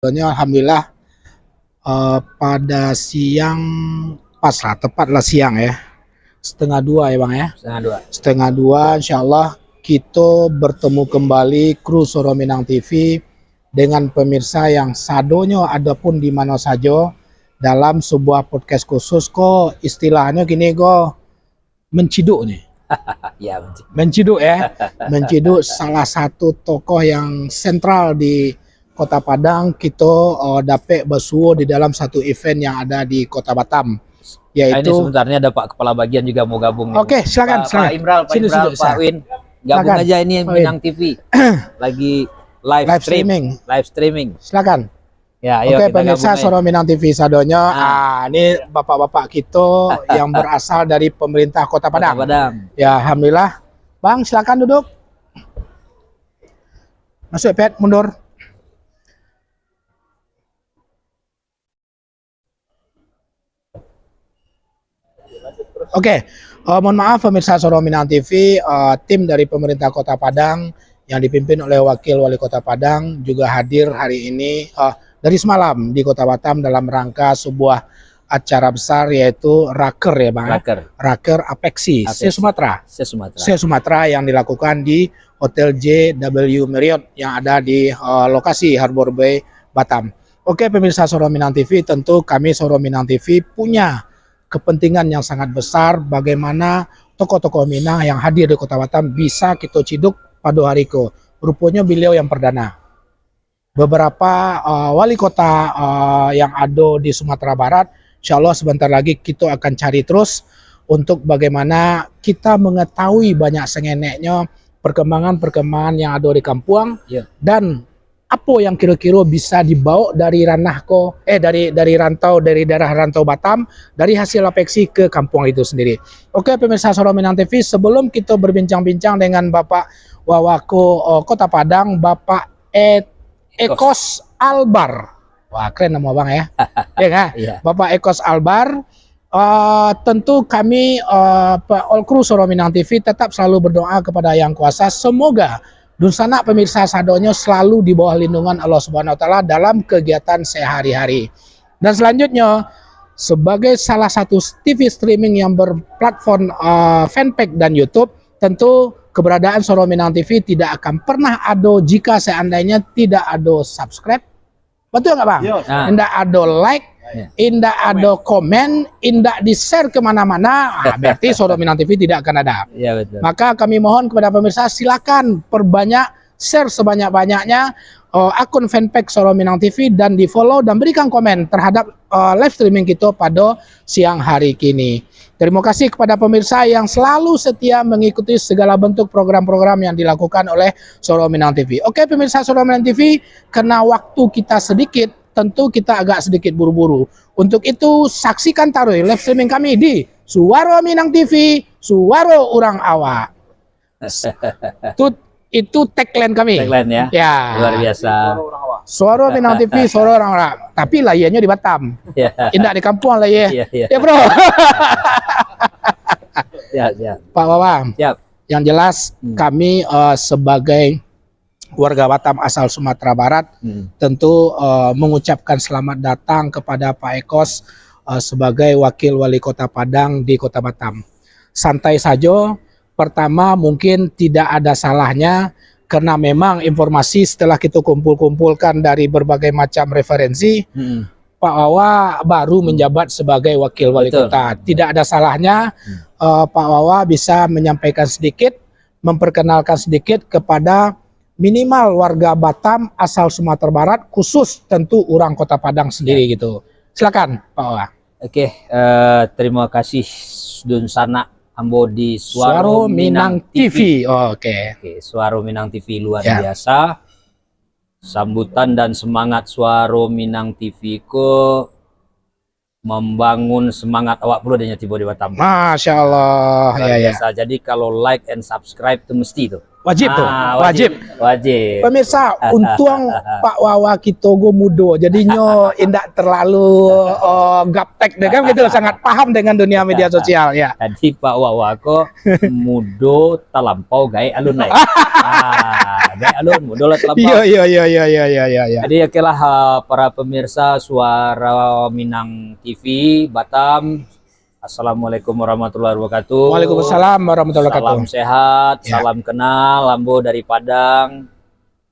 Soalnya alhamdulillah pada siang pas lah, tepatlah siang ya, setengah dua ya bang ya, setengah dua insya Allah kita bertemu kembali kru Soro Minang TV dengan pemirsa yang sadonyo ada pun di mana saja dalam sebuah podcast khusus kok istilahnya gini kok menciduk nih. Ya, Menciduk ya, menciduk salah satu tokoh yang sentral di Kota Padang. Kita dapat bersuo di dalam satu event yang ada di Kota Batam, yaitu ini sebenarnya ada Pak Kepala Bagian juga mau gabung nih. Oke, silakan, Pak Imral, Pak Win, gabung Silakan. aja ini Pak Minang TV lagi live streaming. Silakan. Ya, ayo Oke, kita pemirsa gabung, Soro Minang TV sadonyo. Ini bapak-bapak kita yang berasal dari pemerintah Kota Padang. Ya, alhamdulillah. Bang, silakan duduk. Masuk, Pet, mundur. Oke, mohon maaf pemirsa Soro Minang TV, tim dari pemerintah Kota Padang yang dipimpin oleh Wakil Wali Kota Padang juga hadir hari ini dari semalam di Kota Batam dalam rangka sebuah acara besar yaitu Raker ya Bang. Raker Apeksi Se-Sumatera yang dilakukan di Hotel JW Marriott yang ada di lokasi Harbour Bay Batam. Oke pemirsa Soro Minang TV, tentu kami Soro Minang TV punya kepentingan yang sangat besar bagaimana tokoh-tokoh Minang yang hadir di Kota Batam bisa kita ciduk pada hari ke. Rupanya beliau yang perdana. Beberapa wali kota yang ada di Sumatera Barat, insya Allah sebentar lagi kita akan cari terus untuk bagaimana kita mengetahui banyak sengeneknya perkembangan-perkembangan yang ada di kampung dan apa yang kira-kira bisa dibawa dari dari daerah rantau Batam dari hasil apeksi ke kampung itu sendiri. Oke pemirsa Soro Minang TV, sebelum kita berbincang-bincang dengan Bapak Wawako Kota Padang, Bapak Ekos Albar. Wah keren nama bang ya. Ya kan? Bapak Ekos Albar. Tentu kami all kru Soro Minang TV tetap selalu berdoa kepada Yang Kuasa semoga Dunsana pemirsa sadonyo selalu di bawah lindungan Allah Subhanahu wa taala dalam kegiatan sehari-hari. Dan selanjutnya sebagai salah satu TV streaming yang berplatform fanpage dan YouTube, tentu keberadaan Soro Minang TV tidak akan pernah ada jika seandainya tidak ada subscribe. Betul nggak Bang? Tidak ada like, tidak ada komen, tidak di-share kemana-mana, berarti Soro Minang TV tidak akan ada. Ya, betul. Maka kami mohon kepada pemirsa silakan perbanyak share sebanyak-banyaknya akun fanpage Soro Minang TV dan di follow dan berikan komen terhadap live streaming kita pada siang hari kini. Terima kasih kepada pemirsa yang selalu setia mengikuti segala bentuk program-program yang dilakukan oleh Soro Minang TV. Oke pemirsa Soro Minang TV, karena waktu kita sedikit, tentu kita agak sedikit buru-buru. Untuk itu saksikan taruh live streaming kami di Suara Minang TV, Suara Urang Awak. Itu tagline kami. Tagline ya. Luar biasa. Suara Minang TV, Suara Urang Awak. Tapi layarnya di Batam. Indah di kampung lah ya. Ya bro. Pak Wawan. Yang jelas kami sebagai warga Batam asal Sumatera Barat tentu mengucapkan selamat datang kepada Pak Ekos sebagai Wakil Wali Kota Padang di Kota Batam. Santai saja, pertama mungkin tidak ada salahnya karena memang informasi setelah kita kumpul-kumpulkan dari berbagai macam referensi, Pak Wawa baru menjabat sebagai Wakil Wali Kota. Tidak ada salahnya Pak Wawa bisa menyampaikan sedikit, memperkenalkan sedikit kepada minimal warga Batam asal Sumatera Barat, khusus tentu orang Kota Padang sendiri gitu. Silakan Pak Wawa. Oke, terima kasih Dunsana Ambo di Suara Minang TV. Oke, Suara Minang TV luar biasa. Sambutan dan semangat Suara Minang TV ku membangun semangat awak perlu adanya tiba di Batam. Masya Allah. Luar biasa. Jadi kalau like and subscribe itu mesti tuh. Wajib tuh, wajib. Wajib. Pemirsa, untung Pak Wawa Kitogo mudo, jadinya indak terlalu gaptek deh kan gitu, sangat paham dengan dunia media sosial ya. Tadi Pak Wawa kok mudo talampau gaya alun naik. Gaya alun mudo lah talampau. Iya. Jadi okelah para pemirsa Suara Minang TV Batam. Assalamualaikum warahmatullahi wabarakatuh. Waalaikumsalam warahmatullahi wabarakatuh. Salam sehat, Ya. salam kenal, Ambo dari Padang.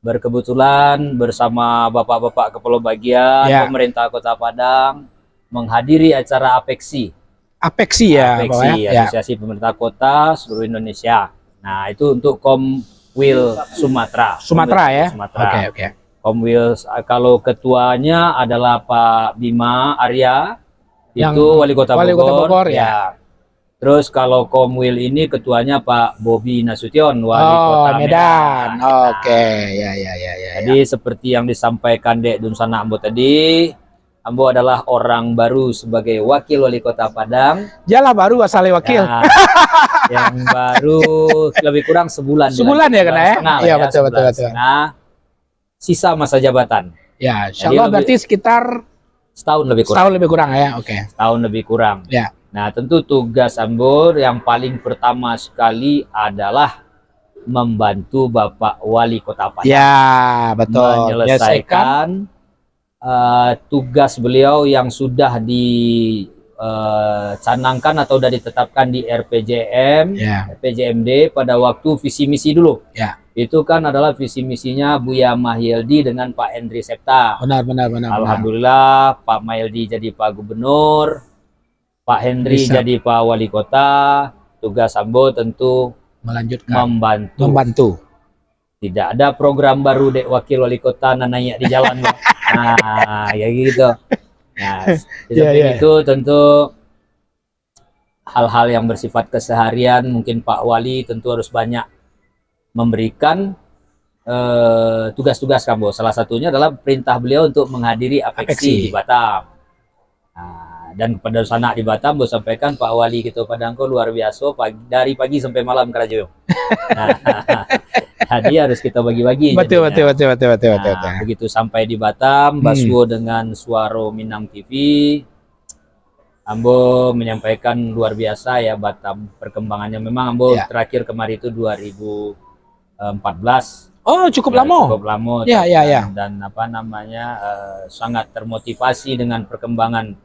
Berkebetulan bersama Bapak-Bapak Kepala Bagian Ya. Pemerintah Kota Padang menghadiri acara APEXI. Apeksi ya, Pak APEXI, ya. Asosiasi Pemerintah Kota seluruh Indonesia. Nah, itu untuk Komwil Sumatera. Sumatera ya. Sumatera. Oke. Komwil, kalau ketuanya adalah Pak Bima Arya, Yang itu Wali Kota Wali Kota Bogor, ya. Terus kalau Komwil ini ketuanya Pak Bobi Nasution, Wali Kota Medan. Medan. Oke, ya. Jadi seperti yang disampaikan Dek Dunsana Ambo tadi, Ambo adalah orang baru sebagai Wakil Wali Kota Padang. Jalah baru asal wakil. Nah, yang baru lebih kurang sebulan. Sebulan ya kena ya? setengah lah Iya, ya, betul. sebulan setengah. Sisa masa jabatan. Ya, Jadi insyaallah berarti sekitar setahun lebih kurang. setahun lebih kurang ya. Oke. Setahun lebih kurang. Ya. Nah, tentu tugas Ambo yang paling pertama sekali adalah membantu Bapak Wali Kota Padang Ya, betul. menyelesaikan tugas beliau yang sudah dicanangkan atau sudah ditetapkan di RPJM, Ya. RPJMD pada waktu visi misi dulu. Ya. Itu kan adalah visi misinya Buya Mahyildi dengan Pak Hendri Septa. Benar. Alhamdulillah Pak Mahyildi jadi Pak Gubernur, Pak Hendri Bisa. jadi Pak Wali Kota. Tugas Ambo tentu Melanjutkan. membantu. Membantu. Tidak ada program baru Dek Wakil Wali Kota naik di jalan. Nah, ya gitu. Nah, Iya. itu tentu hal-hal yang bersifat keseharian. Mungkin Pak Wali tentu harus banyak memberikan tugas-tugas Kambo. Salah satunya adalah perintah beliau untuk menghadiri APEXI di Batam. Nah, dan kepada sana di Batam, Bo sampaikan Pak Wali Kito Padangko luar biasa dari pagi sampai malam kerajo. Nah, dia harus kita bagi-bagi. Betul. Nah, begitu sampai di Batam, Baswo dengan Suara Minang TV, Ambo menyampaikan luar biasa ya Batam perkembangannya. Memang Ambo Ya. terakhir kemarin itu 2014. Oh, cukup lama. Cukup lama. Ya. Dan apa namanya sangat termotivasi dengan perkembangan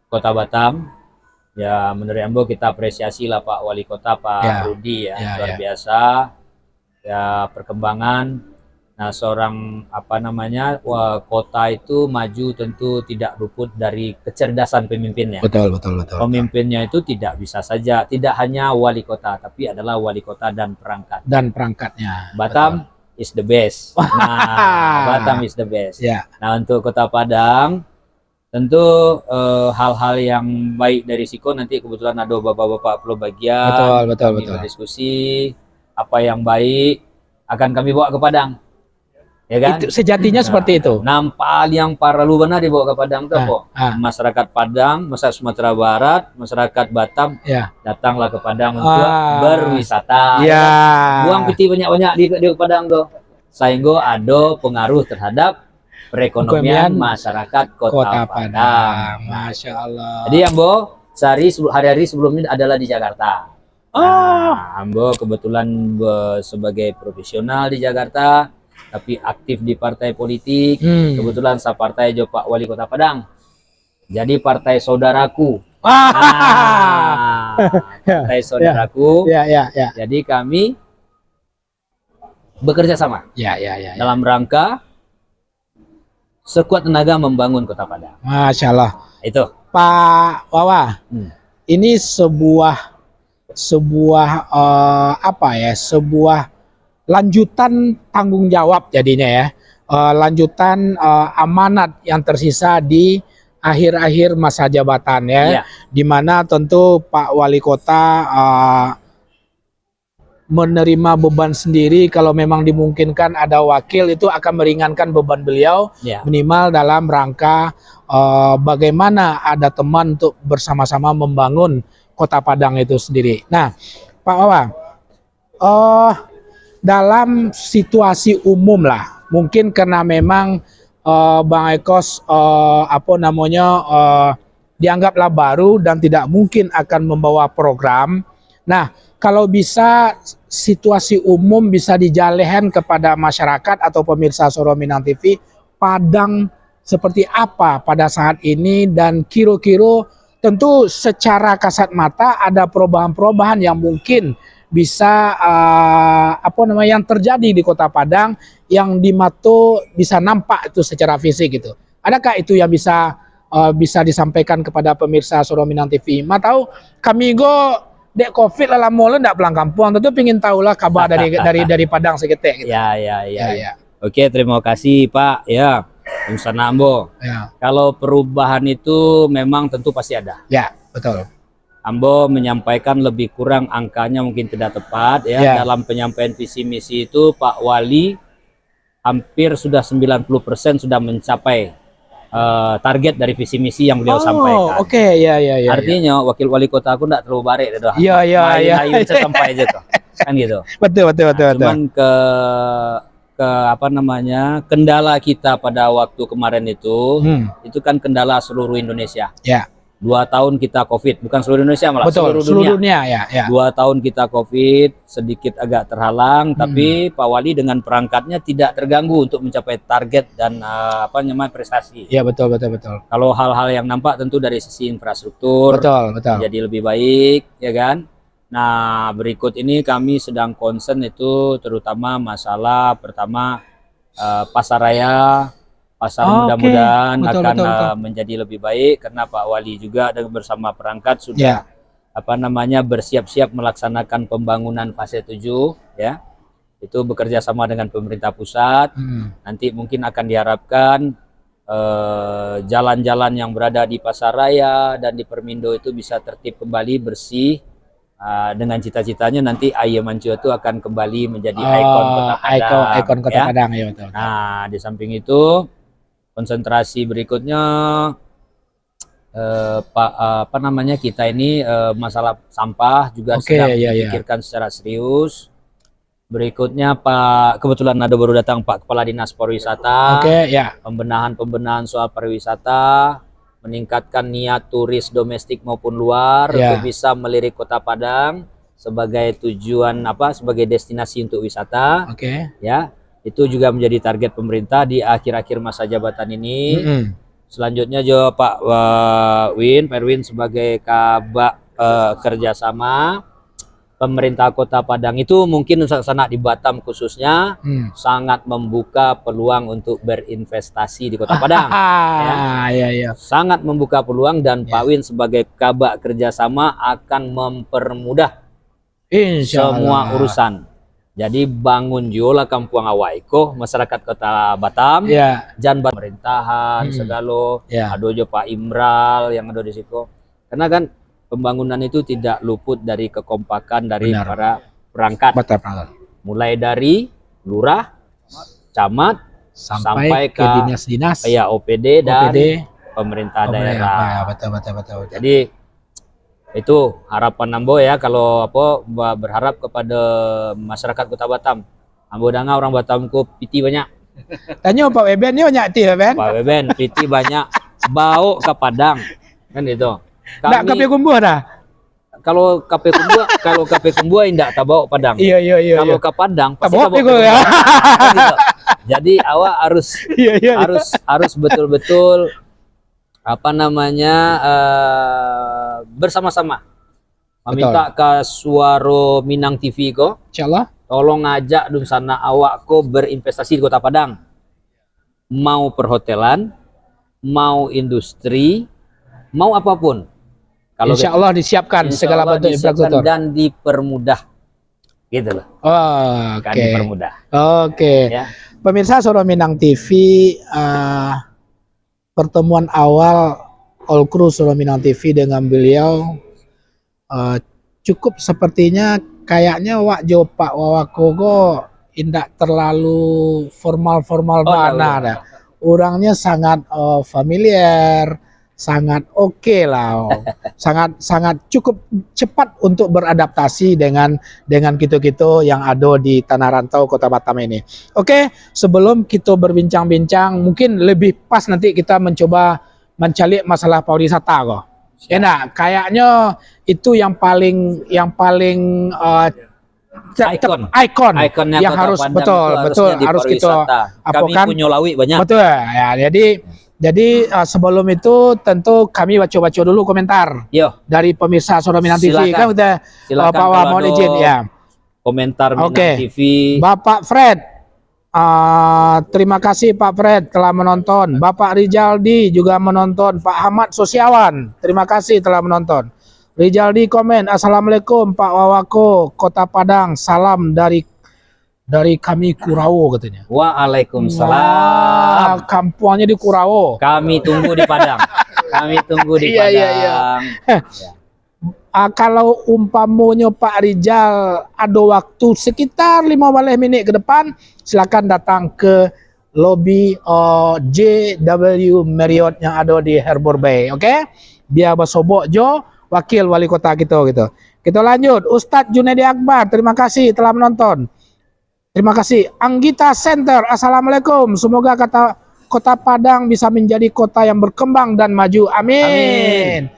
Kota Batam. Ya, menurut Ambo kita apresiasi lah Pak Wali Kota Pak Ya. Rudi ya, Ya, luar ya. biasa. Ya, perkembangan. Nah, seorang apa namanya kota itu maju tentu tidak luput dari kecerdasan pemimpinnya. Betul. Pemimpinnya itu tidak bisa saja, tidak hanya wali kota, tapi adalah wali kota dan perangkat. Dan perangkatnya. Batam is the best. Nah, Batam is the best. Ya. Nah, untuk Kota Padang, tentu hal-hal yang baik dari Siko nanti kebetulan ada bapak-bapak perlu bagian. Betul. Kami berdiskusi apa yang baik akan kami bawa ke Padang. Ya kan? Itu sejatinya seperti itu. Nampal yang para lu benar dibawa ke Padang tuh kok. Masyarakat Padang, masyarakat Sumatera Barat, masyarakat Batam, Ya. datanglah ke Padang untuk berwisata. Ya. Buang piti banyak-banyak di Padang tuh. Sehingga ada pengaruh terhadap perekonomian masyarakat Kota Padang. Masya Allah. Jadi Ambo hari-hari sebelumnya adalah di Jakarta. Nah, Ambo kebetulan sebagai profesional di Jakarta, tapi aktif di partai politik. Kebetulan saya partai Jo Pak Wali Kota Padang. Jadi partai saudaraku. Partai saudaraku. Ya. Jadi kami bekerja sama. Ya. Dalam rangka sekuat tenaga membangun Kota Padang. Masya Allah. Itu. Pak Wawa, ini sebuah sebuah lanjutan tanggung jawab jadinya ya, lanjutan amanat yang tersisa di akhir-akhir masa jabatan ya, di mana tentu Pak Wali Kota menerima beban sendiri. Kalau memang dimungkinkan ada wakil, itu akan meringankan beban beliau, minimal dalam rangka bagaimana ada teman untuk bersama-sama membangun Kota Padang itu sendiri. Nah, Pak Wawa, dalam situasi umum lah, mungkin karena memang Bang Ekos dianggaplah baru dan tidak mungkin akan membawa program. Nah, kalau bisa situasi umum bisa dijalihkan kepada masyarakat atau pemirsa Soro Minang TV, Padang seperti apa pada saat ini, dan kira-kira tentu secara kasat mata ada perubahan-perubahan yang mungkin bisa yang terjadi di Kota Padang yang di mata bisa nampak itu secara fisik gitu. Adakah itu yang bisa disampaikan kepada pemirsa Soro Minang TV? Ma tahu kami dek Covid lah lama ndak pulang kampung, tentu pingin tahu lah kabar dari Padang seketek gitu. Ya. Oke, terima kasih Pak. Ya, Sana Ambo. Ya. Kalau perubahan itu memang tentu pasti ada. Ya, betul. Ambo menyampaikan lebih kurang angkanya mungkin tidak tepat ya. Dalam penyampaian visi misi itu Pak Wali hampir sudah 90% sudah mencapai target dari visi misi yang beliau sampaikan. Oke, ya. Artinya wakil wali kota aku enggak terlalu barek dah. Iya. Sampai aja tuh. Kan gitu. Betul. Cuman kendala kita pada waktu kemarin itu kan kendala seluruh Indonesia. Ya. 2 tahun kita COVID, bukan seluruh Indonesia malah. Betul, seluruh dunia ya. 2 tahun kita COVID, sedikit agak terhalang, tapi Pak Wali dengan perangkatnya tidak terganggu untuk mencapai target dan prestasi. Iya, betul. Kalau hal-hal yang nampak tentu dari sisi infrastruktur, betul. jadi lebih baik, ya kan? Nah, berikut ini kami sedang concern itu terutama masalah pertama pasaraya. Mudah-mudahan akan menjadi lebih baik karena Pak Wali juga bersama perangkat sudah bersiap-siap melaksanakan pembangunan fase 7 ya. Itu bekerja sama dengan pemerintah pusat. Nanti mungkin akan diharapkan jalan-jalan yang berada di Pasaraya dan di Permindo itu bisa tertib kembali, bersih. Dengan cita-citanya nanti Aye Mancio itu akan kembali menjadi ikon Kota Padang. Ikon Kota Padang, ya betul. Nah, di samping itu konsentrasi berikutnya kita ini masalah sampah juga sedang dipikirkan secara serius. Berikutnya kebetulan ada baru datang Pak Kepala Dinas Pariwisata. Pembenahan soal pariwisata, meningkatkan niat turis domestik maupun luar untuk bisa melirik Kota Padang sebagai tujuan sebagai destinasi untuk wisata. Ya. Itu juga menjadi target pemerintah di akhir-akhir masa jabatan ini. Selanjutnya juga Pak Perwin sebagai kabak kerjasama pemerintah Kota Padang itu mungkin sana di Batam khususnya sangat membuka peluang untuk berinvestasi di Kota Padang. Sangat membuka peluang dan Pak Win sebagai kabak kerjasama akan mempermudah semua urusan. Jadi bangun jola kampung awaiko masyarakat Kota Batam, jan pemerintahan segalo, ada jo Pak Imral yang ada di situ. Karena kan pembangunan itu tidak luput dari kekompakan dari para perangkat. Mulai dari lurah, camat, sampai ke dinas-dinas, OPD dan pemerintah daerah. Betul. Jadi itu harapan Ambo ya, kalau berharap kepada masyarakat Kota Batam. Ambo danga orang Batamku piti banyak. Tanya Pak Weben ni banyak ti Ben. Pak Weben piti banyak bau ke Padang. Kan itu. Ndak KP Kumbuh dah. Kalau KP Kumbuh indak tak bawa Padang. Iya. Kalau ke Padang pasti bawa gitu. Jadi awak harus betul-betul bersama-sama meminta ke Suara Minang TV insyaallah tolong ngajak dun sana awak berinvestasi di Kota Padang, mau perhotelan, mau industri, mau apapun. Kalau insyaallah disiapkan segala bentuk infrastruktur dan dipermudah gitu loh. Kan dipermudah. Ya. Pemirsa Soro Minang TV, pertemuan awal All Crew Soro Minang TV dengan beliau cukup sepertinya kayaknya Wak Jo Pak Wawakogo indak terlalu formal dah. Orangnya sangat familiar, sangat oke lah, sangat cukup cepat untuk beradaptasi dengan gitu-gitu yang ada di tanah rantau Kota Batam ini. Oke, sebelum kita berbincang-bincang, mungkin lebih pas nanti kita mencoba mencari masalah pariwisata kok. Enak, kayaknya itu yang paling ikonnya yang Kota harus Padang betul itu betul harusnya di harus kita pariwisata. Kami apakan. punya lawi banyak. Betul ya. Jadi sebelum itu tentu kami baca-baca dulu komentar Yo, dari pemirsa Suara Minang TV. Silakan. Kan udah silakan Pak kalau mohon ada izin ya. komentar Minang Oke. TV. Bapak Fred, terima kasih Pak Fred telah menonton. Bapak Rijaldi juga menonton. Pak Ahmad Sosiawan, terima kasih telah menonton. Rijaldi komen, Assalamualaikum Pak Wawako, Kota Padang, salam dari kami Kurawo katanya. Waalaikumsalam. Kampungnya di Kurawo. Kami tunggu di Padang. Kami tunggu di Iya, Padang. iya, iya. Kalau umpamanya Pak Rijal ada waktu sekitar 15 menit ke depan, silakan datang ke lobi JW Marriott yang ada di Harbour Bay, oke? Biar bersobok Jo, wakil wali kota kita gitu. Kita lanjut, Ustadz Junaidi Akbar, terima kasih telah menonton. Terima kasih. Anggita Center, Assalamualaikum. Semoga Kota Padang bisa menjadi kota yang berkembang dan maju. Amin.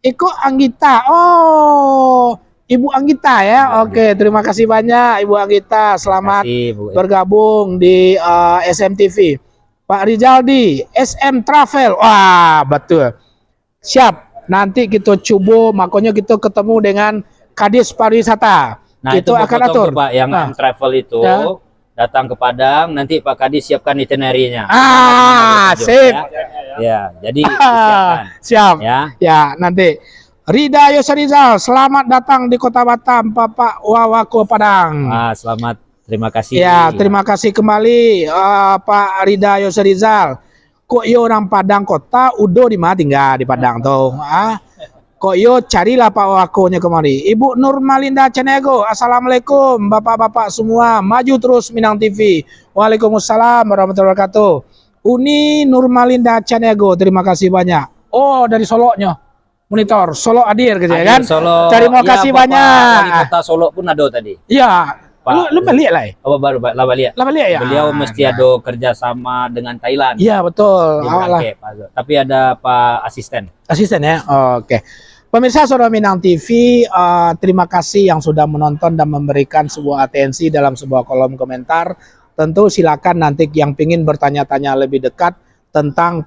Iko Anggita. Oh, Ibu Anggita ya. Oke, terima kasih banyak Ibu Anggita. Selamat bergabung di SMTV. Pak Rijaldi, SM Travel. Wah, betul. Siap. Nanti kita coba, makanya kita ketemu dengan Kadis Pariwisata. Nah, itu akan atur Pak yang travel itu datang ke Padang, nanti Pak Kadis siapkan itinerary-nya. Sip. Ya, jadi disiapkan. Siap. Ya. Ya, nanti Rida Yoserizal, selamat datang di Kota Batam, Bapak Wawako Padang. Selamat, terima kasih. Ya, terima kasih kembali Pak Rida Yoserizal. Kok yo orang Padang kota, udah di mana tinggal di Padang tuh. Kok yo carilah Pak Wakonya kemari. Ibu Nurmalinda Cenego, Assalamualaikum Bapak-bapak semua, maju terus Minang TV. Waalaikumsalam warahmatullahi wabarakatuh. Uni Nurmalinda Cenego, terima kasih banyak. Oh, dari Solonya. Monitor Solo hadir gitu ya kan? Solo. Terima kasih banyak. Wali kota Solo pun ada tadi. Iya. Lu balik lah. Oh, baru balik. Ya. Beliau mesti ada kerjasama dengan Thailand. Iya, betul. Tapi ada Pak Asisten ya. Oke. Pemirsa Suara Minang TV, terima kasih yang sudah menonton dan memberikan sebuah atensi dalam sebuah kolom komentar. Tentu silakan nanti yang ingin bertanya-tanya lebih dekat tentang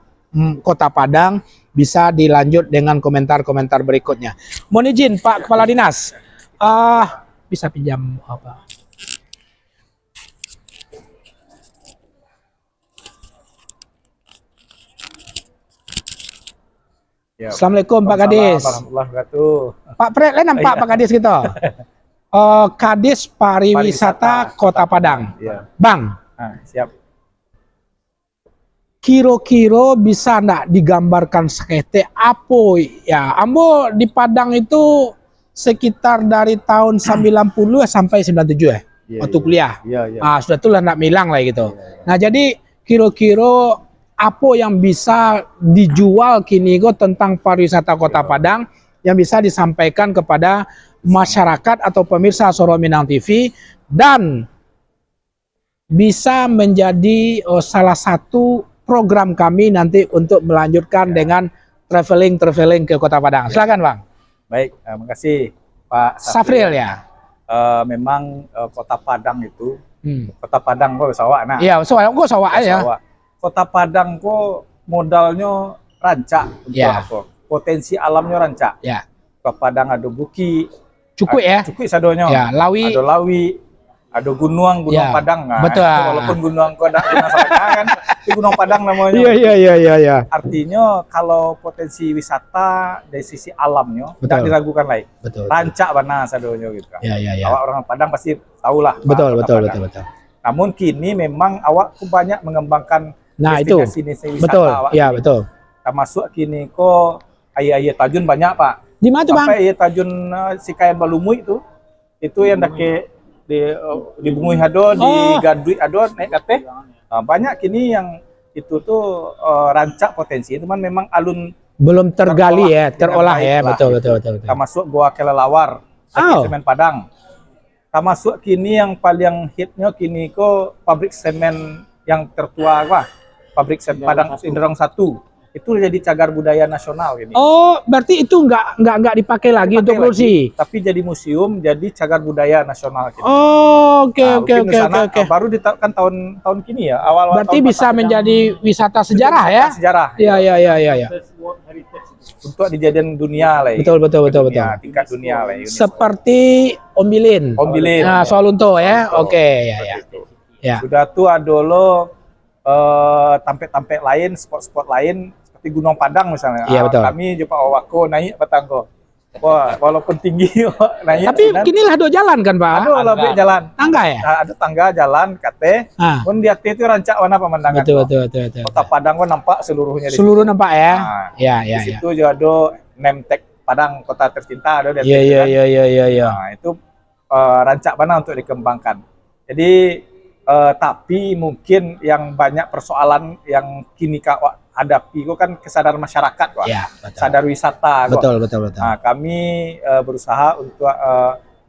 Kota Padang bisa dilanjut dengan komentar-komentar berikutnya. Mohon izin Pak Kepala Dinas, bisa pinjam apa? Ya. Assalamualaikum Pak Kadis. Pak Fred, nampak Pak Kadis gitu. Kadis Pariwisata Kota Padang. Ya. Bang. Siap. Kiro-kiro bisa ndak digambarkan sekete apa ya? Ambo di Padang itu sekitar dari tahun 90 sampai 97 ya. Waktu kuliah. Sudah tuh lah ndak milang lah gitu. Nah, jadi kiro-kiro apa yang bisa dijual kini kok tentang pariwisata Kota Padang yang bisa disampaikan kepada masyarakat atau pemirsa Suara Minang TV dan bisa menjadi salah satu program kami nanti untuk melanjutkan dengan traveling ke Kota Padang. Silakan Bang. Baik, terima kasih Pak Safril ya. Memang Kota Padang itu Kota Padang kok sawah. Nah, iya, kok sawah aja. Kota Padang kok modalnya rancak untuk apa? Potensi alamnya rancak. Ya. Kota Padang ada buki, cukup ya. Cukup sadonya. Ya, lawi. Ada lawi, ada gunung Padang. Nah, betul. Walaupun gunung kok kan, itu Gunung Padang namanya. Iya. Artinya kalau potensi wisata dari sisi alamnya tidak diragukan lagi. Betul. Rancak mana sadonya gitu kan. Iya. Awak orang Padang pasti tahulah. Betul. Namun kini memang awak banyak mengembangkan destinasi wisata betul. awak. Iya, betul. Termasuk kini kok ayah Tajun banyak Pak. Di mana tuh Bang? Sampai ayah Tajun Sikayan Balumui itu yang dake di Bungui Hado, di Gadui Hado naik kate. Banyak kini yang itu tuh rancak potensi, cuman memang alun Belum tergali ya, dengan terolah baik ya, lah, betul, gitu. betul, betul, betul. Termasuk Goa Kelelawar, semen Padang. Termasuk kini yang paling hitnya kini ko pabrik semen yang tertua apa? Pabrik semen Padang Indrang 1. Itu jadi cagar budaya nasional ini. Oh, berarti itu nggak dipakai lagi untuk produksi. Tapi jadi museum, jadi cagar budaya nasional. Gitu. Oh, oke. Baru ditetapkan tahun kini ya, awal. Berarti tahun bisa menjadi wisata sejarah ya? Sejarah. Iya. Untuk dijadiin dunia lah. Betul. Tingkat dunia lah. Seperti Ombilin. Nah, Solunto ya. Oke, ya. Sudah tuh ada lo tampek-tampek lain, spot-spot lain. Di Gunung Padang misalnya, kami Jepang Owako naik Batangko. Wah, walaupun tinggi naik. Tapi kini lah ada jalan kan Pak? Ada lebih jalan. Tangga ya? Ada tangga jalan kate. Pun di atas itu rancak warna pemandangan. Betul. Kota Padang kan nampak seluruhnya. Seluruh nampak ya? Di situ juga ada name tag Padang kota tercinta ada di atas. Iya. Nah, itu rancak mana untuk dikembangkan. Jadi tapi mungkin yang banyak persoalan yang kini kak hadapi itu kan kesadaran masyarakat, Pak. Ya, sadar wisata. Betul. Nah, kami berusaha untuk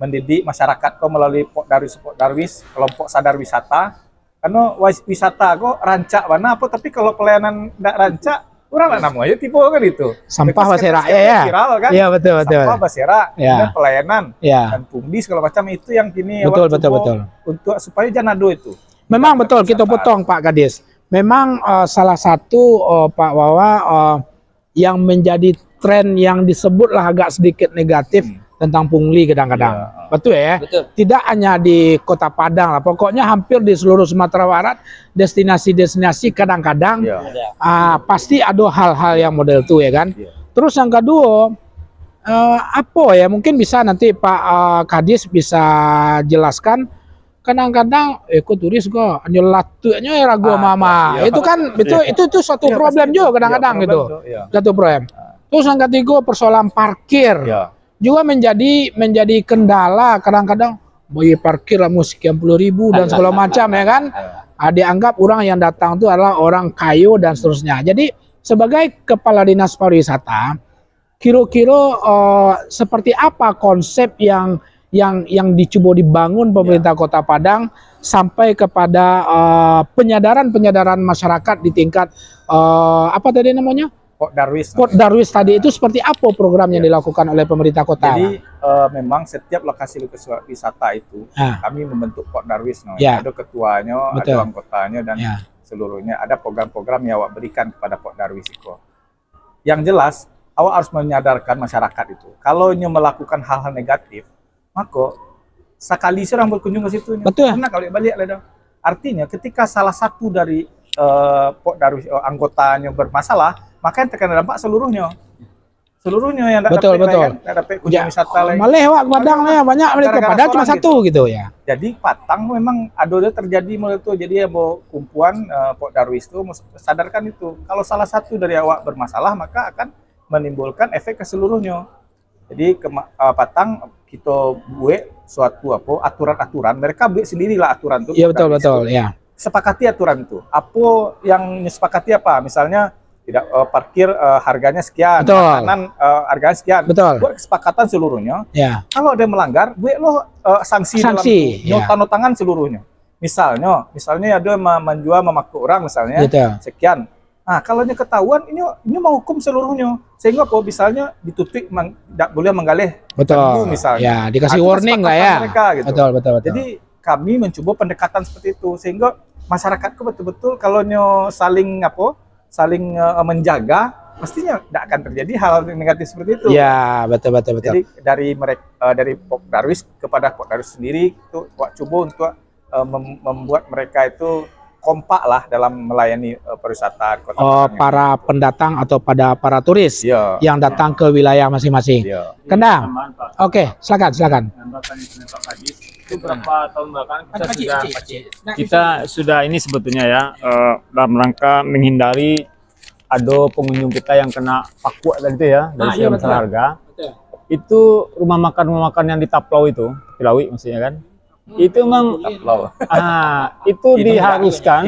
mendidik masyarakat kok melalui Pok Darwis, kelompok sadar wisata. Karena wisata kok rancak mana apa, tapi kalau pelayanan tidak rancak, kurang lah namanya tipe kan itu. Sampah basera ya. Viral kan? Iya, betul. Sampah basera, dan pelayanan, dan pumdi segala macam itu yang kini betul. Untuk supaya jangan ado itu. Memang betul, kita potong Pak Kadis. Memang salah satu Pak Wawa yang menjadi tren yang disebutlah agak sedikit negatif tentang pungli kadang-kadang. Betul ya? Betul. Tidak hanya di Kota Padang lah, pokoknya hampir di seluruh Sumatera Barat, destinasi-destinasi kadang-kadang pasti ada hal-hal yang model itu ya kan. Terus yang kedua, apa ya, mungkin bisa nanti Pak Kadis bisa jelaskan. Kadang-kadang ekoturis kok nyelatunya ya ragu mama. Itu kan itu suatu problem juga kadang-kadang gitu. Satu problem. Terus yang ketiga persoalan parkir. Juga menjadi kendala kadang-kadang bayar parkir lah sekian puluh ribu dan segala macam ya kan. Dianggap orang yang datang itu adalah orang kayu dan seterusnya. Jadi sebagai kepala dinas pariwisata, kira-kira seperti apa konsep yang dicoba dibangun pemerintah Kota Padang sampai kepada penyadaran masyarakat di tingkat apa tadi namanya? Pok Darwis tadi itu seperti apa program yang dilakukan oleh pemerintah kota? Jadi memang setiap lokasi wisata itu kami membentuk Pok Darwis. Ada ketuanya, ada anggotanya dan seluruhnya. Ada program-program yang awak berikan kepada Pok Darwis itu. Yang jelas awak harus menyadarkan masyarakat itu. Kalau melakukan hal-hal negatif, maka sekali orang berkunjung ke situ. Betul. Karena kalau balik lah, artinya ketika salah satu dari Pok Darwis anggotanya bermasalah, maka yang terkena dampak seluruhnya yang betul. dapat kunjung wisata lain. Malah wak Padang ya banyak mereka, padahal cuma satu gitu ya. Jadi Patang memang ada terjadi mulai itu. Jadi ya mau kumpulan Pok Darwis itu sadarkan itu. Kalau salah satu dari awak bermasalah, maka akan menimbulkan efek ke seluruhnya. Jadi Patang kita buat suatu aturan-aturan, mereka buat sendirilah aturan itu. Iya betul ya. Sepakati aturan itu. Apa yang disepakati apa? Misalnya tidak parkir harganya sekian, makanan harganya sekian. Betul. Buat kesepakatan seluruhnya. Ya. Kalau ada melanggar, buat lo sanksi dalam itu. Tanda tangan seluruhnya. Misalnya ada menjual memakai orang misalnya sekian. Nah, kalau ketahuan ini mau hukum seluruhnya. Sehingga apa misalnya ditutup tidak boleh menggalih. Betul. Misalnya. Ya, dikasih warning lah ya. Mereka, gitu. Betul. Jadi kami mencoba pendekatan seperti itu sehingga masyarakatku betul-betul kalau saling menjaga, pastinya tidak akan terjadi hal negatif seperti itu. Ya, betul. Jadi dari Pok Darwis kepada Pok Darwis sendiri itu coba untuk membuat mereka itu kompak lah dalam melayani pariwisata Kota Padang. Para pendatang atau para turis yang datang ke wilayah masing-masing. Kendang. Oke, silakan. Itu berapa tahun belakangan kita sudah ini sebetulnya ya dalam rangka menghindari ada pengunjung kita yang kena pakwa tadi ya dari segi masalah harga. Itu rumah makan yang di Taplau itu, Pilawi maksudnya kan. Itu memang itu diharuskan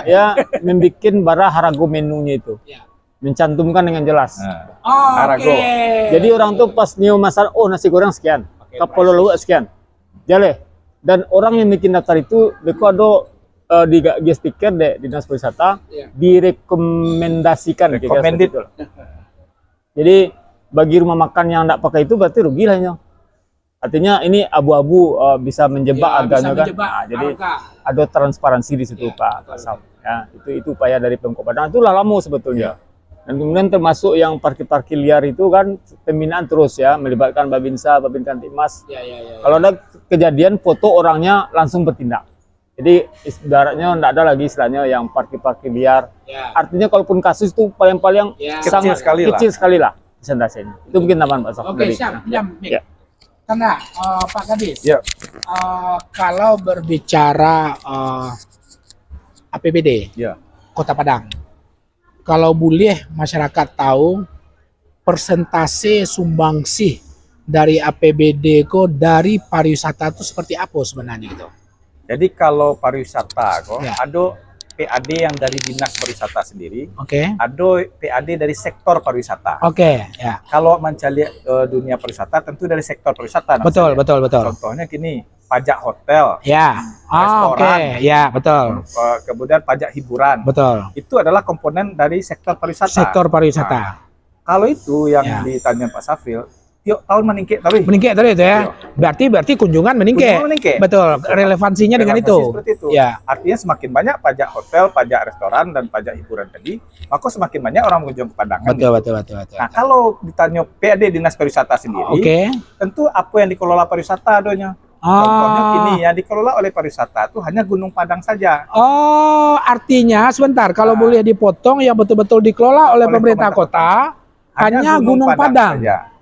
ya membuat bara harago menunya itu. mencantumkan dengan jelas. Oke. Jadi orang tuh pas nyium masalah, oh nasi goreng sekian, kapal luwak sekian, jale. Dan orang yang bikin daftar itu, beko ada di stiker deh dinas pariwisata, direkomendasikan. Recommended. Jadi bagi rumah makan yang tidak pakai itu berarti rugi lah. Artinya ini abu-abu bisa menjebak harganya kan. Nah, jadi ada transparansi di situ Pak Sam. Ya, itu upaya dari Pemkot Padang itu lama sebetulnya. Dan kemudian termasuk yang parkir-parkir liar itu kan pembinaan terus ya, melibatkan Babinsa, Babin Kamtipmas. Kalau ada kejadian foto orangnya langsung bertindak. Jadi ibaratnya tidak ada lagi istilahnya yang parkir-parkir liar. Artinya kalaupun kasus itu paling-paling sangat kecil sekali lah persentasenya. Itu mungkin tambahan Pak Sam. Oke, siap. Karena Pak Kadis, kalau berbicara APBD Kota Padang, kalau boleh masyarakat tahu persentase sumbangsih dari APBD dari pariwisata itu seperti apa sebenarnya gitu? Jadi kalau pariwisata ada PAD yang dari Dinas Pariwisata sendiri, ada PAD dari sektor pariwisata. Kalau mencari dunia pariwisata tentu dari sektor pariwisata. Betul. Contohnya gini, pajak hotel, restoran, betul. Kemudian pajak hiburan, betul. Itu adalah komponen dari sektor pariwisata. Nah, kalau itu yang ditanya Pak Safril, tiap tahun meningkat terus itu ya. Berarti kunjungan meningkat. Betul. Relevansinya dengan itu. Seperti itu. Artinya semakin banyak pajak hotel, pajak restoran dan pajak hiburan tadi, maka semakin banyak orang mengunjungi ke Padang. Betul. Nah, kalau ditanya PAD Dinas Pariwisata sendiri, tentu apa yang dikelola pariwisata adanya. Contohnya gini, yang dikelola oleh pariwisata itu hanya Gunung Padang saja. Artinya sebentar, kalau boleh dipotong, yang betul-betul dikelola oleh pemerintah kota hanya Gunung Padang saja.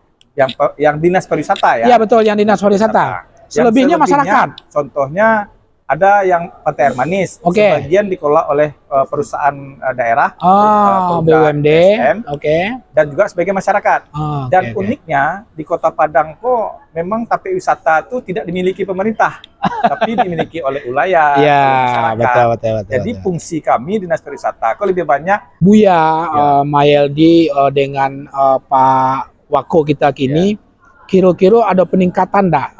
Yang dinas pariwisata ya. Iya betul, yang dinas pariwisata. Selebihnya masyarakat. Contohnya ada yang Pantai Air Manis, sebagian dikelola oleh perusahaan daerah, BUMD, dan juga sebagai masyarakat. Dan uniknya di Kota Padang kok memang tapi wisata itu tidak dimiliki pemerintah, tapi dimiliki oleh wilayah, masyarakat. Betul. Jadi fungsi kami dinas pariwisata kok lebih banyak. Buya Mayeldi dengan Pak Wako kita kini, kira-kira ada peningkatan enggak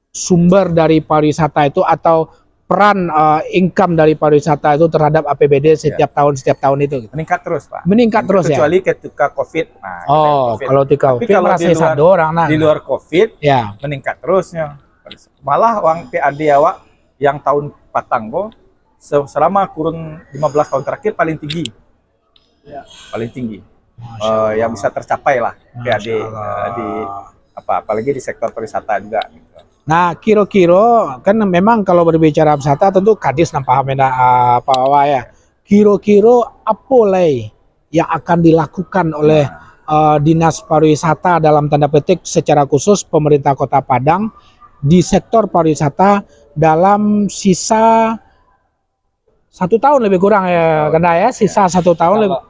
sumber dari pariwisata itu atau peran income dari pariwisata itu terhadap APBD setiap tahun itu? Meningkat terus Pak. Meningkat terus kecuali ketika COVID. Nah, kalau ketika COVID masih satu orang. Di luar COVID meningkat terusnya. Malah uang PAD awak yang tahun patang selama kurun 15 tahun terakhir paling tinggi. Paling tinggi. Yang bisa tercapai lah PAD di apalagi di sektor pariwisata juga gitu. Nah, kira-kira kan memang kalau berbicara wisata tentu Kadis paham ya. Kira-kira apa yang akan dilakukan oleh Dinas Pariwisata dalam tanda petik secara khusus pemerintah Kota Padang di sektor pariwisata dalam sisa 1 tahun lebih kurang ya, Kanda ya, sisa 1 tahun lebih.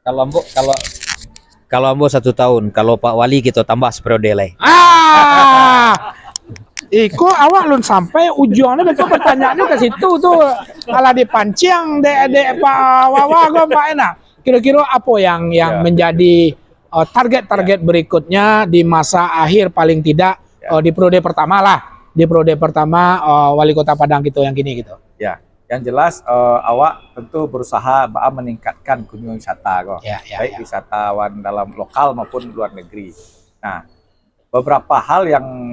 Kalau Ambo 1 tahun, kalau Pak Wali kita tambah periode lagi. Iko awak lun sampai ujungnya betul pertanyaannya ke situ tuh, malah dipancing dek Pak Wawa kok Pak Enak. Kira-kira apa yang menjadi target-target berikutnya di masa akhir paling tidak di periode pertama lah, di periode pertama Wali Kota Padang gitu yang gini gitu. Ya. Yang jelas awak tentu berusaha meningkatkan kunjungan wisata baik wisatawan dalam lokal maupun luar negeri. Nah, beberapa hal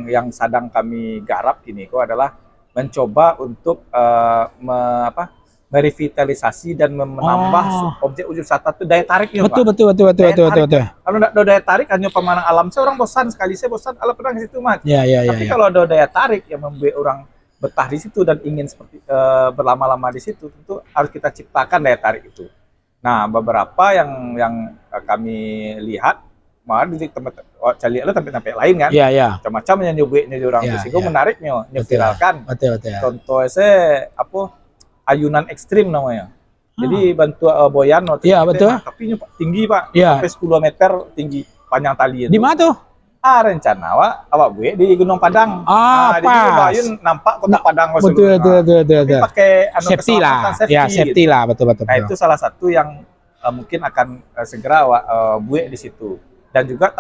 yang sedang kami garap ini adalah mencoba untuk merevitalisasi dan menambah objek wisata itu daya tariknya. Betul. Kalau tidak ada daya tarik hanya pemandangan alam, orang bosan sekali, saya bosan kalau pernah ke situ Mas. Tapi kalau ada daya tarik yang membuat orang betah di situ dan ingin seperti berlama-lama di situ, tentu harus kita ciptakan daya tarik itu. Nah, beberapa yang kami lihat malah di tempat tempat lain kan, macam-macam yang nyubiknya orang di situ menariknya, nyepiralkan. Betul. Contoh saya ayunan ekstrim namanya. Jadi bantu boyan, betul. Tapi tinggi Pak, sampai 10 meter tinggi panjang tali itu. Di mana tuh? Rencana awak gue di Gunung Padang. Di Bayun nampak Kota Padang. Betul. Pakai safety lah. Safety lah, betul. Nah, itu salah satu yang mungkin akan segera awak buat di situ. Dan juga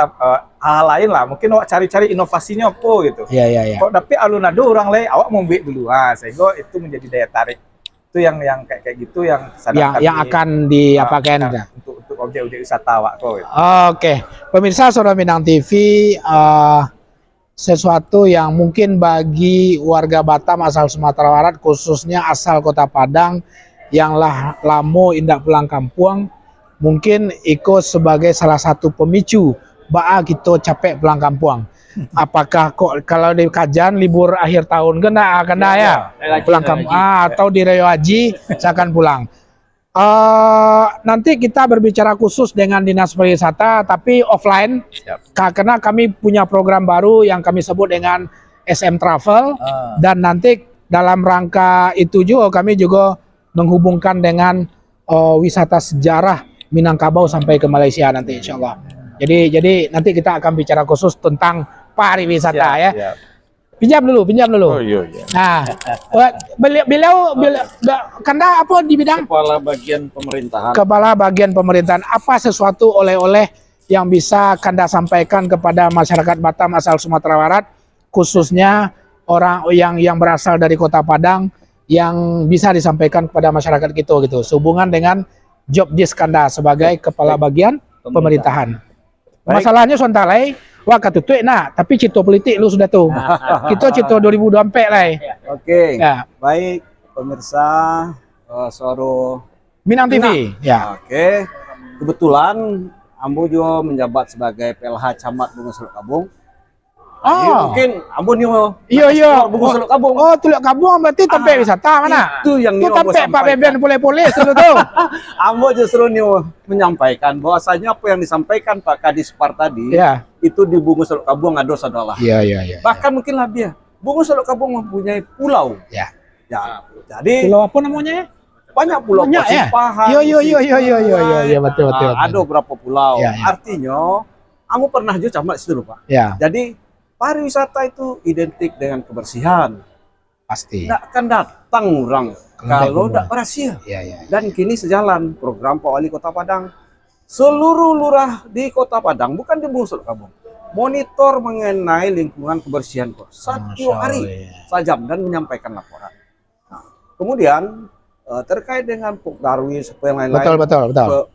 hal lain lah, mungkin awak cari-cari inovasinya apa gitu. Iya. Kok tapi alun-alun orang lain awak mau buat dulu, sehingga itu menjadi daya tarik. Itu yang kayak gitu yang akan diapakan untuk objek-objek wisata awak kok. Gitu. Oke, pemirsa Suara Minang TV, sesuatu yang mungkin bagi warga Batam asal Sumatera Barat, khususnya asal Kota Padang yang lamo indak pulang kampung, mungkin ikut sebagai salah satu pemicu baa kita capek pulang kampung. Apakah kok kalau di kajian libur akhir tahun kena ya pulang kampung atau di Raya Haji saya akan pulang. Nanti kita berbicara khusus dengan Dinas Pariwisata tapi offline. Karena kami punya program baru yang kami sebut dengan SM Travel, dan nanti dalam rangka itu juga kami juga menghubungkan dengan wisata sejarah Minangkabau sampai ke Malaysia nanti insya Allah. Jadi nanti kita akan bicara khusus tentang pariwisata ya. Pinjam dulu. Oh iya. Nah, beliau Kanda apa di bidang? Kepala bagian pemerintahan. Apa sesuatu oleh-oleh yang bisa Kanda sampaikan kepada masyarakat Batam asal Sumatera Barat, khususnya orang yang berasal dari Kota Padang, yang bisa disampaikan kepada masyarakat kita gitu, sehubungan dengan job desk Kanda sebagai kepala bagian pemerintahan. Masalahnya sontalai wah katutuik tapi cito politik lu sudah tuh. Kita cito 2024 lah. Oke. Ya. Baik pemirsa Suara Minang TV. Ya. Oke. Kebetulan Ambo juga menjabat sebagai PLH Camat Bunga Seluk Kabung. Mungkin Ambo nih iya Bunga Seluk Kabung. Oh, Teluk Kabung berarti tempat wisata mana? Itu yang tempat Pak Beben boleh seru tuh. Ambo justru nih menyampaikan bahwasanya apa yang disampaikan Pak Kadis Par tadi itu di Bunga Seluk Kabung ada adalah. Iya. Bahkan mungkin lebih ya. Bunga Seluk Kabung mempunyai pulau. Ya. Jadi pulau apa namanya? Banyak pulau. Banyak ya. Iya betul. Ada berapa pulau. Artinya Ambo pernah juga camat situ Pak. Jadi pariwisata itu identik dengan kebersihan. Pasti. Tidak akan datang orang kalau tidak bersih. Dan kini sejalan program Pak Wali Kota Padang. Seluruh lurah di Kota Padang, bukan di Bunga Seluk Kabung, monitor mengenai lingkungan kebersihan satu hari sajam dan menyampaikan laporan. Nah, kemudian terkait dengan Pok Darwis apa yang lain-lain. Betul.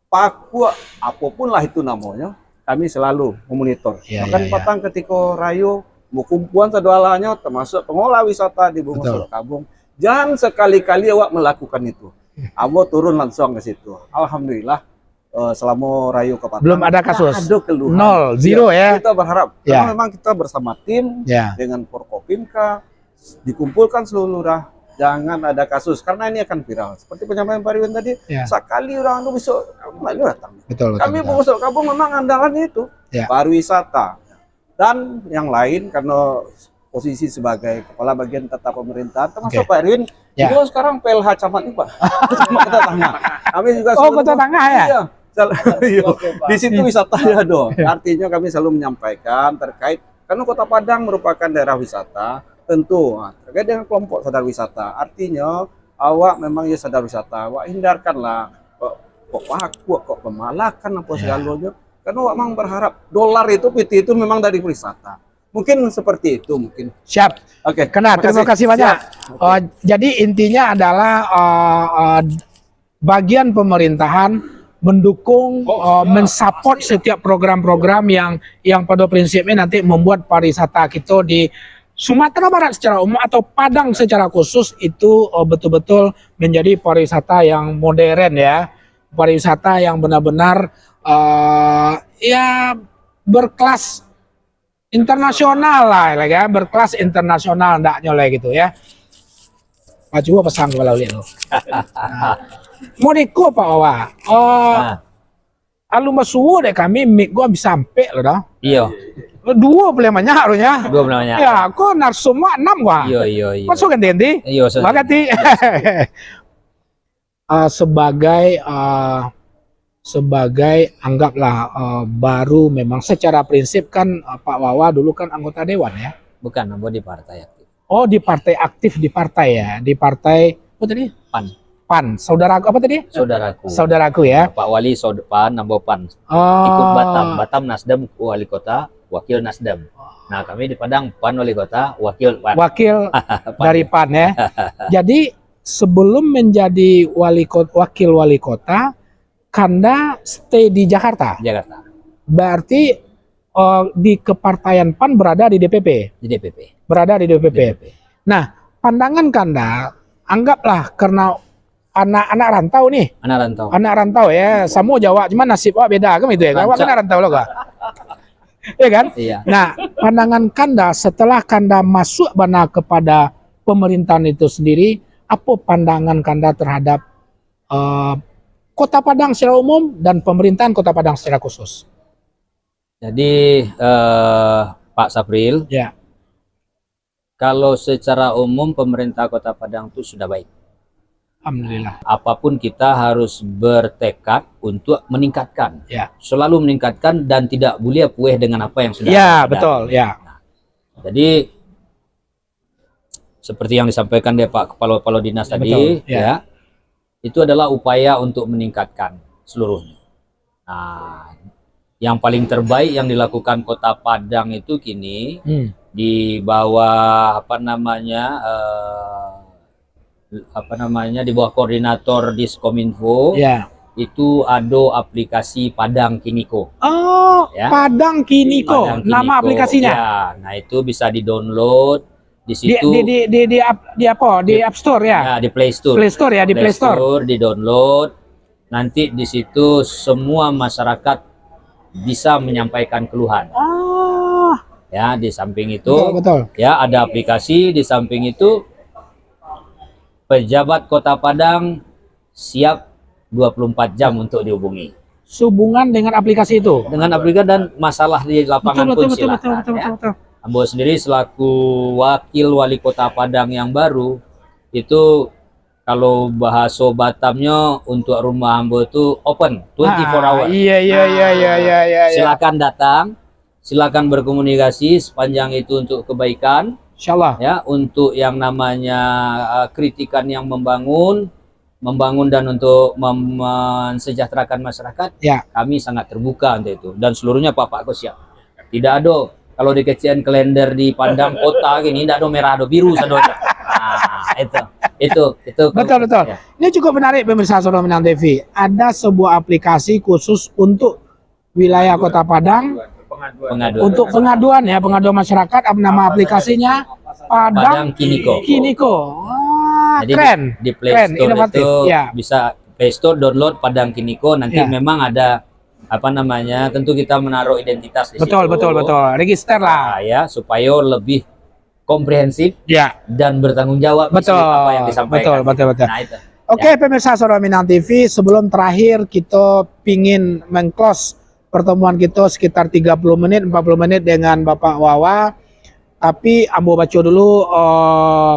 Papua apapun lah itu namanya. Kami selalu memonitor. Bahkan Patang ketika Rayo mau kumpulan sedualanya termasuk pengolah wisata di Bunga Seluk Kabung. Jangan sekali-kali awak melakukan itu. Abo turun langsung ke situ. Alhamdulillah selama Rayo ke Patang belum ada kasus. Ada keluhan. 0 ya. Kita berharap karena memang kita bersama tim dengan Forkopimka dikumpulkan seluruh lurah. Jangan ada kasus karena ini akan viral. Seperti penyampaian Pak Riwan tadi, sekali orang itu besok kembali datang. Betul. Kami Bunga Seluk Kabung memang andalannya itu pariwisata dan yang lain karena posisi sebagai kepala bagian tata pemerintahan termasuk Pak Riwan. Juga sekarang PLH Camat ini Pak. Camat Kota Tangah. Kami juga Kota Tangah ya. Di situ wisatanya dong. Artinya kami selalu menyampaikan terkait karena Kota Padang merupakan daerah wisata. Tentu terkait dengan kelompok sadar wisata, artinya awak memang ya sadar wisata, awak hindarkanlah kok pemalakan apa segalanya, karena awak memang berharap dolar itu PT itu memang dari wisata, mungkin seperti itu mungkin. Siap. Oke. Terima kasih banyak. Jadi intinya adalah bagian pemerintahan mendukung, mensupport setiap program-program yang pada prinsipnya nanti membuat pariwisata kita di Sumatera Barat secara umum atau Padang secara khusus itu betul-betul menjadi pariwisata yang modern ya, pariwisata yang benar-benar berkelas internasional lah ya, berkelas internasional ndak nyoleh gitu ya. Pak Cua pesan kepala ulit lo. Moniko Pak Wawa. Alu masuwo deh kami mik gua bisa sampai loh dah. Iya. Dua boleh banyak harusnya. Dua boleh banyak. Ya, kok narsuma 6 gua. Iya. Masuk ganti. Iya, makati. Sebagai anggaplah baru memang secara prinsip kan Pak Wawa dulu kan anggota dewan ya. Bukan, Ambo di partai aktif. Oh, di partai aktif di partai ya. Di partai tadi? PAN. PAN. Saudaraku apa tadi? Saudaraku. Saudaraku ya. Pak Wali PAN, Ambo PAN. Oh. Ikut Batam Nasdem wali kota, wakil Nasdem. Nah, kami di Padang PAN wali kota, wakil PAN. Wakil dari PAN ya. Jadi sebelum menjadi wakil wali kota, Kanda stay di Jakarta. Jakarta. Berarti di kepartaian PAN berada di DPP. Di DPP. Berada di DPP. Nah, pandangan Kanda, anggaplah karena anak rantau nih. Anak rantau ya, sama Jawa, cuman nasib wak beda kan itu ya. Awak kan rantau loh kak. Iya kan? Iya. Nah, pandangan Kanda setelah Kanda masuk bana kepada pemerintahan itu sendiri, apa pandangan Kanda terhadap Kota Padang secara umum dan pemerintahan Kota Padang secara khusus? Jadi Pak Sapril, ya. Kalau secara umum pemerintah Kota Padang itu sudah baik. Alhamdulillah. Apapun kita harus bertekad untuk meningkatkan, ya. Selalu meningkatkan dan tidak boleh puas dengan apa yang sudah ada. Ya, betul, ya. Nah, jadi seperti yang disampaikan dari Pak Kepala Dinas tadi, betul, ya. Itu adalah upaya untuk meningkatkan seluruhnya. Nah, yang paling terbaik yang dilakukan Kota Padang itu kini di bawah di bawah koordinator Diskominfo, ya. Itu ada aplikasi Padang Kiniko. Oh, ya. Padang Kiniko, nama aplikasinya. Ya, nah itu bisa di-download di situ. Di apa? Di App Store ya? Ya, di Play Store. Play Store ya, di Play Store. Di-download. Nanti di situ semua masyarakat bisa menyampaikan keluhan. Oh. Ya, di samping itu, betul. Ya ada aplikasi. Di samping itu pejabat Kota Padang siap 24 jam untuk dihubungi. Sehubungan dengan aplikasi itu? Dengan aplikasi dan masalah di lapangan pun silakan. Betul. Ambo sendiri selaku wakil wali Kota Padang yang baru, itu kalau bahasa Batamnya untuk rumah Ambo itu open 24 hour. Iya. Silakan datang, silakan berkomunikasi sepanjang itu untuk kebaikan. Insyaallah. Ya, untuk yang namanya kritikan yang membangun dan untuk mensejahterakan masyarakat, ya. Kami sangat terbuka untuk itu dan seluruhnya Pak siap. Tidak ada kalau dikecian kalender di Padang kota gini, tidak ada merah, ada biru sadonya. Nah, itu betul. Ya. Ini cukup menarik pemirsa Sonora Minang TV. Ada sebuah aplikasi khusus untuk wilayah Kota Padang. Untuk pengaduan masyarakat, nama aplikasinya Padang Kiniko. Wah, jadi keren. Di Play Store inovatif. Itu ya. bisa Play Store download Padang Kiniko. Nanti memang ada tentu kita menaruh identitas di situ. Betul. Register lah. Nah, ya, supaya lebih komprehensif dan bertanggung jawab apa yang disampaikan. Betul. Nah, itu. Oke, pemirsa Sonora Minang TV, sebelum terakhir kita pingin meng-close pertemuan kita sekitar 30 menit, 40 menit dengan Bapak Wawa. Tapi ambo baca dulu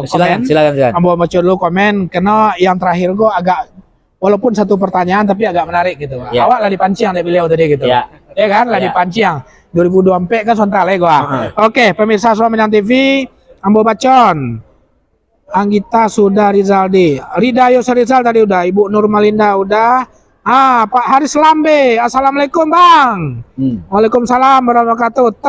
komen. Silakan. Ambo baca dulu komen, karena yang terakhir gue agak, walaupun satu pertanyaan tapi agak menarik gitu. Ya. Awak lah dipancing dari beliau tadi gitu. Ya kan, lah dipancing. 2024 kan sontal ya gua. Oke, pemirsa Sonora Minang TV, ambo bacon. Anggita sudah, Rizaldi. Rida Yosef Rizal tadi udah, Ibu Nurmalinda udah. Pak Haris Lambe, Assalamualaikum Bang. Waalaikumsalam warahmatullahi wabarakatuh.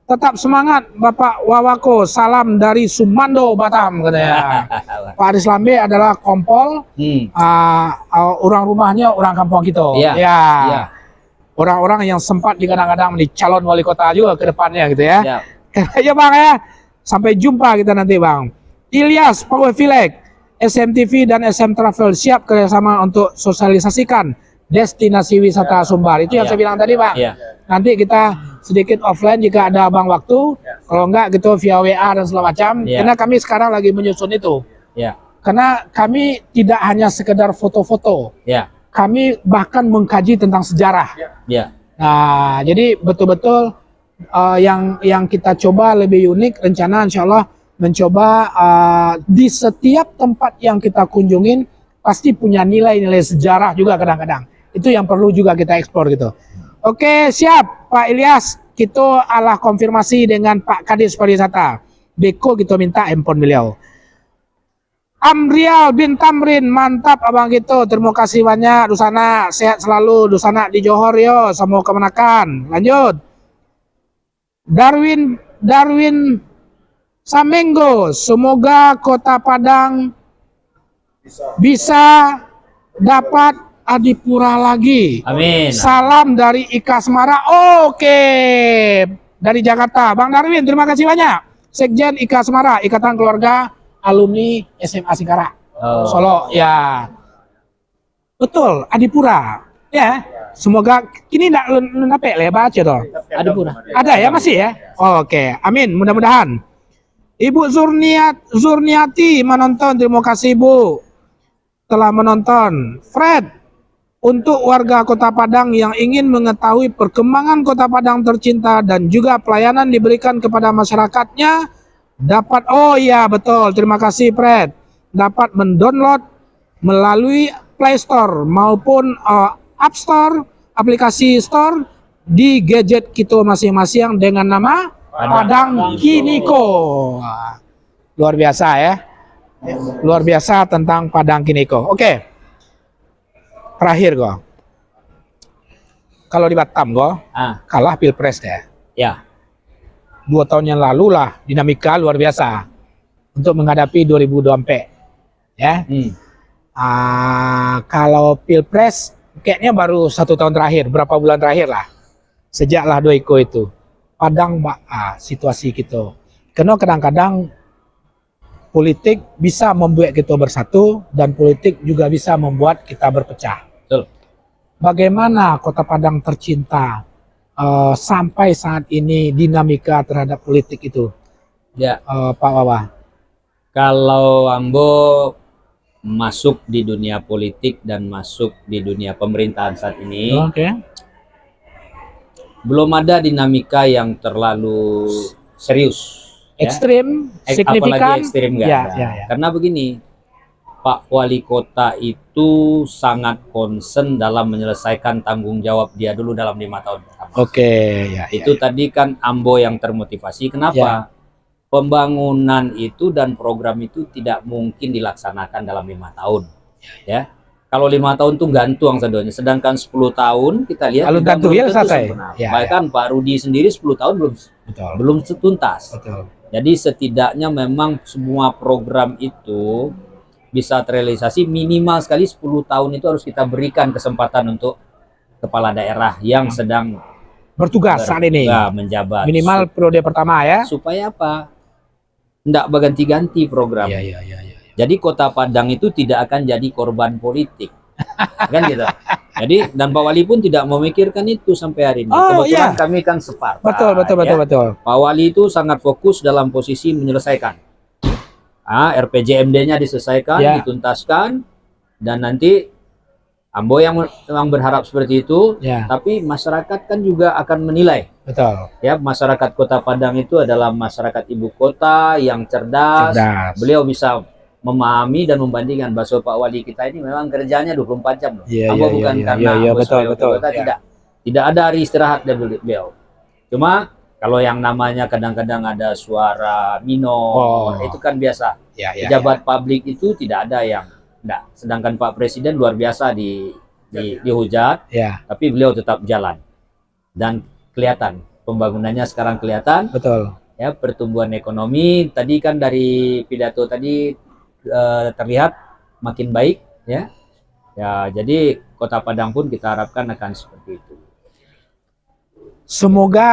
Tetap semangat Bapak Wawako, salam dari Sumando Batam katanya. Pak Haris Lambe adalah kompol, orang rumahnya orang kampung kita. Ya. Orang-orang yang sempat kadang-kadang menjadi calon wali kota juga ke depannya gitu ya. Ya Bang ya. Sampai jumpa kita nanti Bang. Ilyas Power Filek, SMTV dan SM Travel siap kerjasama untuk sosialisasikan destinasi wisata Sumbar. Itu yang saya bilang tadi Pak. Nanti kita sedikit offline jika ada abang waktu. Kalau enggak gitu via WA dan segala macam. Karena kami sekarang lagi menyusun itu. Karena kami tidak hanya sekedar foto-foto. Kami bahkan mengkaji tentang sejarah. Nah, jadi betul-betul yang kita coba lebih unik, rencana insya Allah mencoba di setiap tempat yang kita kunjungin pasti punya nilai-nilai sejarah juga kadang-kadang. Itu yang perlu juga kita eksplor gitu. Oke, siap Pak Ilyas. Kita alah konfirmasi dengan Pak Kadis Pariwisata. Beko kita minta handphone beliau. Amrial bin Tamrin, mantap abang gitu. Terima kasih banyak Dusana, sehat selalu Dusana di Johor yo, semua kemenakan. Lanjut. Darwin Samenggo, semoga Kota Padang bisa dapat adipura lagi. Amin. Salam dari Ika Semara. Oke. Dari Jakarta. Bang Darwin, terima kasih banyak. Sekjen Ika Semara, Ikatan Keluarga Alumni SMA Singkara. Solo, ya. Betul, adipura. Ya. Semoga ini enggak napek lah baca toh. Adipura. Ada ya, masih ya? Oke. Amin, mudah-mudahan. Ibu Zurniati menonton, terima kasih Ibu telah menonton. Fred, untuk warga Kota Padang yang ingin mengetahui perkembangan Kota Padang tercinta dan juga pelayanan diberikan kepada masyarakatnya, dapat, oh ya betul, terima kasih Fred, dapat mendownload melalui Play Store maupun App Store, aplikasi Store di gadget kita masing-masing dengan nama Padang Kiniko. Luar biasa ya. Luar biasa tentang Padang Kiniko. Oke. Terakhir kok. Kalau di Batam kok kalah Pilpres deh. Ya. 2 tahun yang lalu lah dinamika luar biasa untuk menghadapi 2024. Ya. Kalau Pilpres kayaknya baru 1 tahun terakhir, berapa bulan terakhir lah. Sejaklah Doiko itu. Padang situasi gitu. Karena kadang-kadang politik bisa membuat kita bersatu dan politik juga bisa membuat kita berpecah. Betul. Bagaimana Kota Padang tercinta sampai saat ini dinamika terhadap politik itu? Ya, Pak Wawa. Kalau Ambo masuk di dunia politik dan masuk di dunia pemerintahan saat ini, belum ada dinamika yang terlalu serius, ekstrim, signifikan, apalagi ekstrim nggak ada. Karena begini, Pak Wali Kota itu sangat concern dalam menyelesaikan tanggung jawab dia dulu dalam 5 tahun pertama. Itu tadi kan Ambo yang termotivasi. Kenapa? Pembangunan itu dan program itu tidak mungkin dilaksanakan dalam 5 tahun. Ya. Kalau 5 tahun itu gantung sadonya, sedangkan 10 tahun kita lihat selesai. Bahkan Pak Rudi sendiri 10 tahun belum tuntas. Jadi setidaknya memang semua program itu bisa terrealisasi minimal sekali 10 tahun itu harus kita berikan kesempatan untuk kepala daerah yang sedang bertugas saat ini menjabat. Minimal periode pertama ya. Supaya apa? Tidak berganti-ganti program. Jadi Kota Padang itu tidak akan jadi korban politik, kan gitu. Jadi dan Pak Wali pun tidak memikirkan itu sampai hari ini. Kebetulan kami kan separtai. Betul. Pak Wali itu sangat fokus dalam posisi menyelesaikan. RPJMD-nya diselesaikan, dituntaskan, dan nanti Ambo yang memang berharap seperti itu. Tapi masyarakat kan juga akan menilai. Ya, masyarakat Kota Padang itu adalah masyarakat ibu kota yang cerdas. Beliau bisa memahami dan membandingkan bahwa Pak Wali kita ini memang kerjanya 24 jam loh. Bukan karena betul. Tidak ada hari istirahat dari beliau. Cuma kalau yang namanya kadang-kadang ada suara minor, itu kan biasa. Pejabat publik itu tidak ada yang enggak. Sedangkan Pak Presiden luar biasa dihujat, tapi beliau tetap jalan. Dan kelihatan pembangunannya sekarang kelihatan. Ya, pertumbuhan ekonomi tadi kan dari pidato tadi terlihat makin baik ya. Jadi Kota Padang pun kita harapkan akan seperti itu. Semoga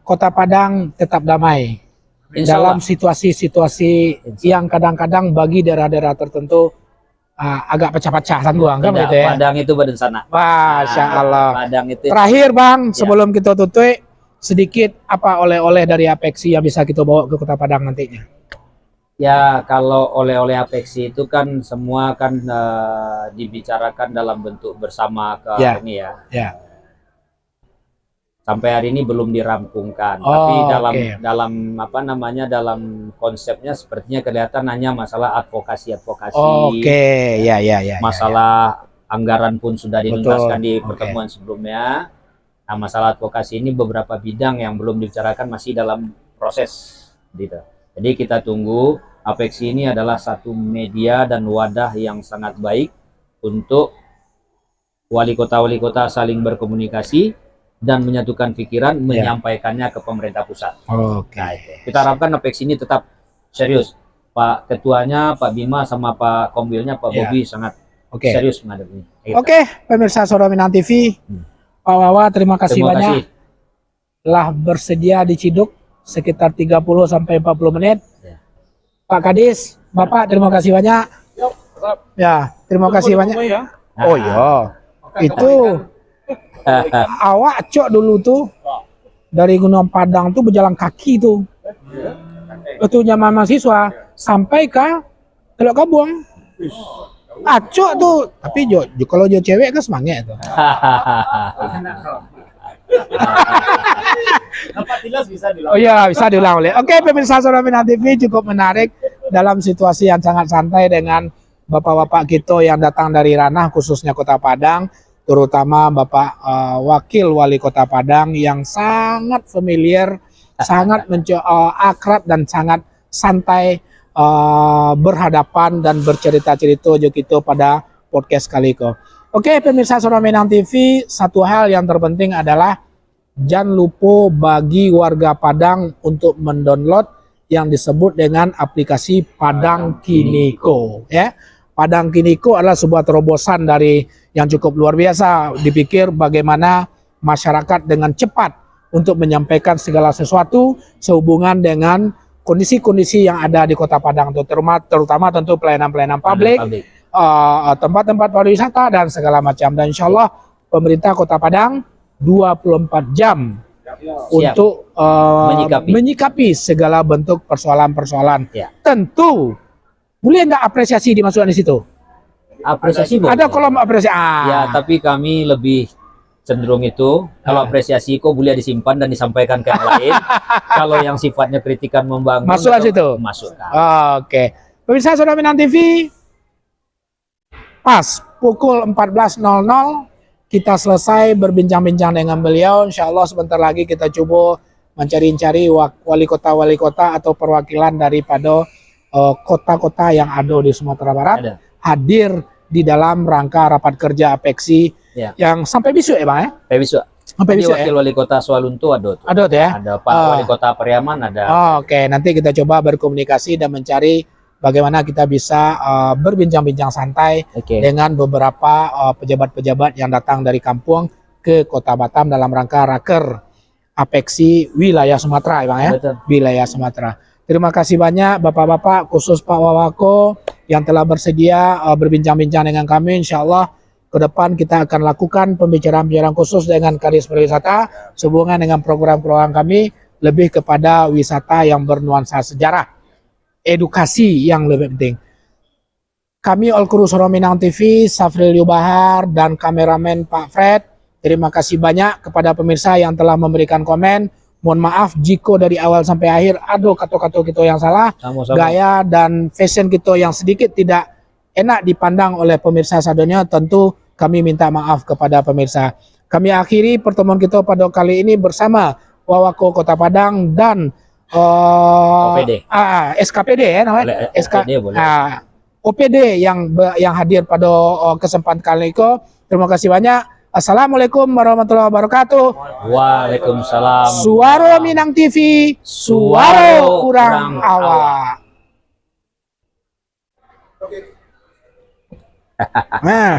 Kota Padang tetap damai dalam situasi-situasi yang kadang-kadang bagi daerah-daerah tertentu agak pecah-pecah sangguang kan gitu ya. Padang itu badan sana. Masya Allah. Padang itu. Terakhir Bang, sebelum kita tutup, sedikit apa oleh-oleh dari Apeksi yang bisa kita bawa ke Kota Padang nantinya? Ya, kalau oleh-oleh Apeksi itu kan semua kan dibicarakan dalam bentuk bersama ini ya. Sampai hari ini belum dirampungkan. Tapi dalam apa namanya, dalam konsepnya sepertinya kelihatan hanya masalah advokasi. Masalah anggaran pun sudah dituntaskan di pertemuan sebelumnya. Nah, masalah advokasi ini beberapa bidang yang belum dibicarakan masih dalam proses gitu. Jadi kita tunggu Apeksi ini adalah satu media dan wadah yang sangat baik untuk wali kota saling berkomunikasi dan menyatukan pikiran, menyampaikannya ke pemerintah pusat. Oke. Nah, itu. Kita harapkan Apeksi ini tetap serius. Pak Ketuanya, Pak Bima, sama Pak Kombilnya, Pak Bobi sangat serius menghadapi ini. Oke, pemirsa Suara Minang TV, Pak Wawa, terima kasih banyak. Telah bersedia diciduk sekitar 30 sampai 40 menit. Pak Kadis, Bapak terima kasih banyak. Ya, terima kasih banyak. Oh iya, itu awak cok dulu tuh dari Gunung Padang tuh berjalan kaki tuh. Itu zaman mahasiswa sampai ke Teluk Kabuang. Acok tuh, tapi kalau jo cewek kan semangat tuh. Oh iya, bisa diulang oleh. Oke, pemirsa Suara Minang TV, cukup menarik dalam situasi yang sangat santai dengan bapak-bapak kita yang datang dari ranah khususnya Kota Padang, terutama Bapak Wakil Wali Kota Padang yang sangat familiar, sangat akrab dan sangat santai berhadapan dan bercerita-cerita kita pada podcast kali ini. Oke, pemirsa Suara Minang TV, satu hal yang terpenting adalah jangan lupa bagi warga Padang untuk mendownload yang disebut dengan aplikasi Padang Kiniko. Ya, Padang Kiniko adalah sebuah terobosan dari yang cukup luar biasa. Dipikir bagaimana masyarakat dengan cepat untuk menyampaikan segala sesuatu sehubungan dengan kondisi-kondisi yang ada di Kota Padang, terutama tentu pelayanan-pelayanan publik, tempat-tempat pariwisata dan segala macam. Dan insya Allah pemerintah Kota Padang 24 jam untuk menyikapi segala bentuk persoalan-persoalan. Tentu boleh nggak apresiasi dimasukkan di situ? Apresiasi boleh. Ada kolom apresiasi. Ya, tapi kami lebih cenderung itu kalau apresiasi kok boleh disimpan dan disampaikan ke yang lain. Kalau yang sifatnya kritikan membangun masukkan situ. Masukkan. Oke. Pemirsa Suara Minang TV, pas pukul 14.00 kita selesai berbincang-bincang dengan beliau. Insya Allah sebentar lagi kita coba mencari-cari wali kota atau perwakilan daripada kota-kota yang ada di Sumatera Barat hadir di dalam rangka rapat kerja Apeksi yang sampai besok ya Bang ya? Sampai besok. Sampai besok wakil wali kota Swalunto ada tuh. Ada tuh ya? Ada Pak Wali Kota Periaman ada. Oke, nanti kita coba berkomunikasi dan mencari bagaimana kita bisa berbincang-bincang santai dengan beberapa pejabat-pejabat yang datang dari kampung ke Kota Batam dalam rangka raker Apeksi wilayah Sumatera ya Bang ya? Betul. Wilayah Sumatera. Terima kasih banyak Bapak-Bapak, khusus Pak Wawako yang telah bersedia berbincang-bincang dengan kami. Insya Allah ke depan kita akan lakukan pembicaraan-pembicaraan khusus dengan Kadis Pariwisata sehubungan dengan program-program kami lebih kepada wisata yang bernuansa sejarah, edukasi yang lebih penting. Kami All Crew Suara Minang TV, Safril Yubahar dan kameramen Pak Fred, terima kasih banyak kepada pemirsa yang telah memberikan komen. Mohon maaf jika dari awal sampai akhir ada kata-kata kita yang salah, gaya dan fashion kita yang sedikit tidak enak dipandang oleh pemirsa sadonya, tentu kami minta maaf kepada pemirsa. Kami akhiri pertemuan kita pada kali ini bersama Wawako Kota Padang dan OPD. SKPD ya namanya. OPD yang hadir pada kesempatan kali ini. Terima kasih banyak. Assalamualaikum warahmatullahi wabarakatuh. Waalaikumsalam. Suara Minang TV, suara kurang awak. Nah.